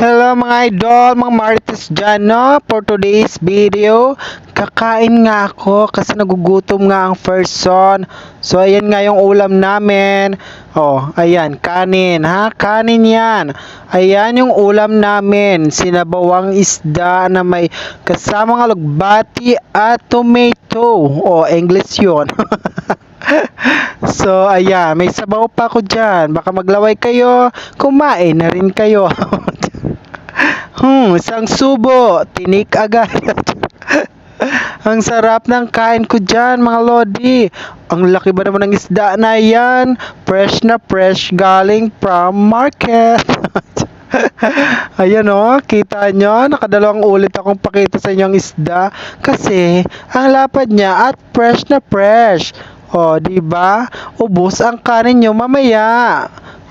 Hello mga idol, mga marites dyan, no? For today's video, kakain nga ako kasi nagugutom nga ang person. So, ayan nga yung ulam namin. Oh, ayan, kanin, ha? Kanin yan. Ayan yung ulam namin. Sinabawang isda na may kasamang alugbati at tomato. Oh, English yun. So, ayan, may sabaw pa ako dyan. Baka maglaway kayo, kumain na rin kayo. Isang subo, tinik agad. Ang sarap ng kain ko dyan, mga lodi. Ang laki ba naman ng isda na yan? Fresh na fresh galing from market. Ayan o, kita nyo, nakadalawang ulit akong pakita sa inyo ang isda kasi ang lapad niya at fresh na fresh. O, di ba? Ubos ang kanin nyo mamaya.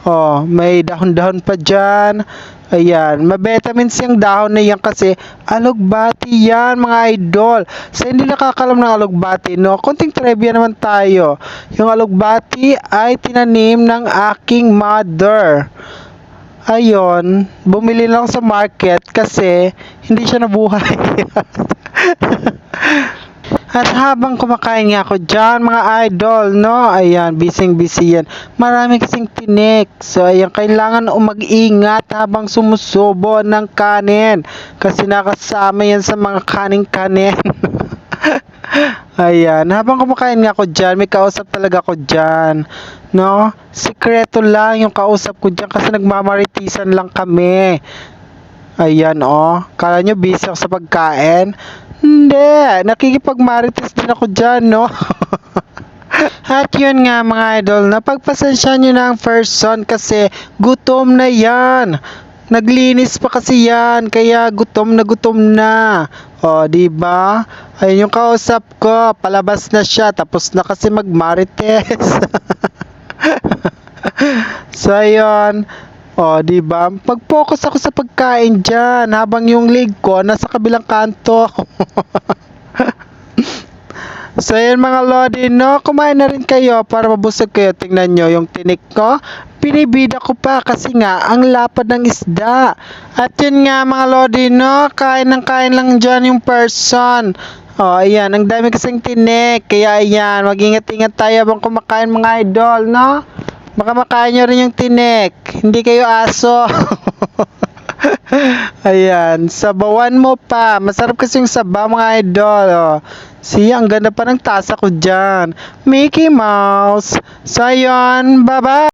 O, may dahon-dahon pa dyan. Ayan, mabitamins yung dahon na yan kasi alugbati yan, mga idol. Sa hindi nakakalam ng alugbati, no? Konting trivia naman tayo. Yung alugbati ay tinanim ng aking mother. Ayon, bumili lang sa market kasi hindi siya nabuhay. At habang kumakain nga ako dyan, mga idol, no? Ayan, busy yan. Marami kasing tinik. So, ayan, kailangan mag-ingat habang sumusubo ng kanin. Kasi nakasama yan sa mga kanin-kanin. Ayan, habang kumakain nga ako dyan, may kausap talaga ako dyan. No? Sikreto lang yung kausap ko dyan kasi nagmamaritisan lang kami. Ayan, oh. Kala nyo busy ako sa pagkain? Hindi. Nakikipagmarites din ako dyan, no? At yun nga, mga idol, napagpasensya nyo na ang person kasi gutom na yan. Naglinis pa kasi yan, kaya gutom na. O, di ba? Ayun yung kausap ko, palabas na siya, tapos na kasi magmarites. So, ayun. O, di ba? Pag-focus ako sa pagkain diyan habang yung leg ko nasa kabilang kanto. So, ayun mga lodi, no? Kumain na rin kayo para mabusog kayo. Tingnan nyo yung tinik ko. Pinibida ko pa kasi nga ang lapad ng isda. At yun nga mga lodi, no? Kain ng kain lang dyan yung person. O, ayan. Ang dami kasing tinik. Kaya ayan, mag-ingat-ingat tayo habang kumakain mga idol, no? Baka makain nyo rin yung tinik. Hindi kayo aso. Ayan, sabawan mo pa. Masarap kasi yung sabaw mga idol. Oh. See, ang ganda pa ng tasa ko dyan. Mickey Mouse. So, ayun. Bye-bye.